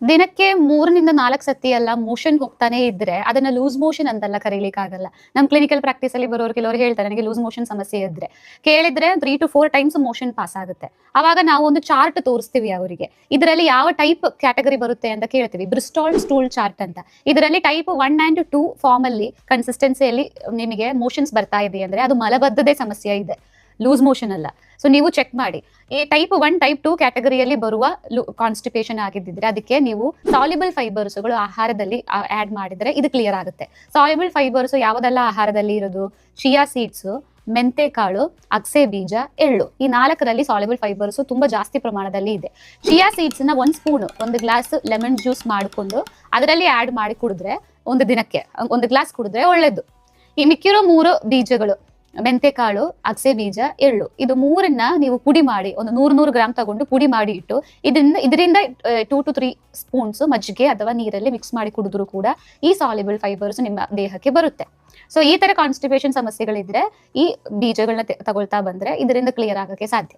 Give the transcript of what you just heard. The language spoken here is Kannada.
ದಿನಕ್ಕೆ 3 ನಿಂದ 4 ಸತಿ ಎಲ್ಲ ಮೋಷನ್ ಹೋಗ್ತಾನೆ ಇದ್ರೆ ಅದನ್ನ ಲೂಸ್ ಮೋಷನ್ ಅಂತೆಲ್ಲ ಕರೀಲಿಕ್ಕೆ ಆಗಲ್ಲ. ನಮ್ ಕ್ಲಿನಿಕಲ್ ಪ್ರಾಕ್ಟೀಸ್ ಅಲ್ಲಿ ಬರೋರು ಕೆಲವರು ಹೇಳ್ತಾರೆ ನನಗೆ ಲೂಸ್ ಮೋಷನ್ ಸಮಸ್ಯೆ ಇದ್ರೆ ಕೇಳಿದ್ರೆ 3 to 4 ಟೈಮ್ಸ್ ಮೋಷನ್ ಪಾಸ್ ಆಗುತ್ತೆ. ಅವಾಗ ನಾವು ಒಂದು ಚಾರ್ಟ್ ತೋರಿಸ್ತೀವಿ ಅವರಿಗೆ, ಇದರಲ್ಲಿ ಯಾವ ಟೈಪ್ ಕ್ಯಾಟಗರಿ ಬರುತ್ತೆ ಅಂತ ಕೇಳ್ತೀವಿ. ಬ್ರಿಸ್ಟಾಲ್ ಸ್ಟೂಲ್ ಚಾರ್ಟ್ ಅಂತ. ಇದರಲ್ಲಿ ಟೈಪ್ 1 and 2 ಫಾರ್ಮ್ ಅಲ್ಲಿ ಕನ್ಸಿಸ್ಟೆನ್ಸಿಯಲ್ಲಿ ನಿಮಗೆ ಮೋಷನ್ಸ್ ಬರ್ತಾ ಇದೆ ಅಂದ್ರೆ ಅದು ಮಲಬದ್ಧತೆ ಸಮಸ್ಯೆ ಇದೆ, ಲೂಸ್ ಮೋಷನ್ ಅಲ್ಲ. ಸೊ ನೀವು ಚೆಕ್ ಮಾಡಿ, ಈ ಟೈಪ್ 1 ಟೈಪ್ 2 ಕ್ಯಾಟಗರಿಯಲ್ಲಿ ಬರುವ ಕಾನ್ಸ್ಟಿಪೇಷನ್ ಆಗಿದ್ದಿದ್ರೆ ಅದಕ್ಕೆ ನೀವು ಸಾಲ್ಯುಬಲ್ ಫೈಬರ್ಸ್ಗಳು ಆಹಾರದಲ್ಲಿ ಆಡ್ ಮಾಡಿದ್ರೆ ಇದು ಕ್ಲಿಯರ್ ಆಗುತ್ತೆ. ಸಾಲ್ಯುಬಲ್ ಫೈಬರ್ಸ್ ಯಾವುದೆಲ್ಲ ಆಹಾರದಲ್ಲಿ ಇರೋದು? ಚಿಯಾ ಸೀಡ್ಸ್, ಮೆಂತೆ ಕಾಳು, ಅಗಸೆ ಬೀಜ, ಎಳ್ಳು. ಈ 4ರಲ್ಲಿ ಸಾಲ್ಯುಬಲ್ ಫೈಬರ್ಸ್ ತುಂಬಾ ಜಾಸ್ತಿ ಪ್ರಮಾಣದಲ್ಲಿ ಇದೆ. ಚಿಯಾ ಸೀಡ್ಸ್ ನ 1 ಸ್ಪೂನ್ 1 ಗ್ಲಾಸ್ ಲೆಮನ್ ಜ್ಯೂಸ್ ಮಾಡಿಕೊಂಡು ಅದರಲ್ಲಿ ಆಡ್ ಮಾಡಿ ಕುಡಿದ್ರೆ, ಒಂದು ದಿನಕ್ಕೆ 1 ಗ್ಲಾಸ್ ಕುಡಿದ್ರೆ ಒಳ್ಳೇದು. ಈ ಮಿಕ್ಕಿರೋ 3 ಬೀಜಗಳು ಮೆಂತೆ ಕಾಳು, ಅಗಸೆ ಬೀಜ, ಎಳ್ಳು, ಇದು 3ನ್ನ ನೀವು ಪುಡಿ ಮಾಡಿ ಒಂದು 100 ಗ್ರಾಮ್ ತಗೊಂಡು ಪುಡಿ ಮಾಡಿ ಇಟ್ಟು ಇದರಿಂದ 2 to 3 ಸ್ಪೂನ್ಸ್ ಮಜ್ಜಿಗೆ ಅಥವಾ ನೀರಲ್ಲಿ ಮಿಕ್ಸ್ ಮಾಡಿ ಕುಡಿದ್ರು ಕೂಡ ಈ ಸಾಲ್ಯುಬಲ್ ಫೈಬರ್ಸ್ ನಿಮ್ಮ ದೇಹಕ್ಕೆ ಬರುತ್ತೆ. ಸೊ ಈ ತರ ಕಾನ್ಸ್ಟಿಪೇಷನ್ ಸಮಸ್ಯೆಗಳಿದ್ರೆ ಈ ಬೀಜಗಳನ್ನ ತಗೊಳ್ತಾ ಬಂದ್ರೆ ಇದರಿಂದ ಕ್ಲಿಯರ್ ಆಗಕ್ಕೆ ಸಾಧ್ಯ.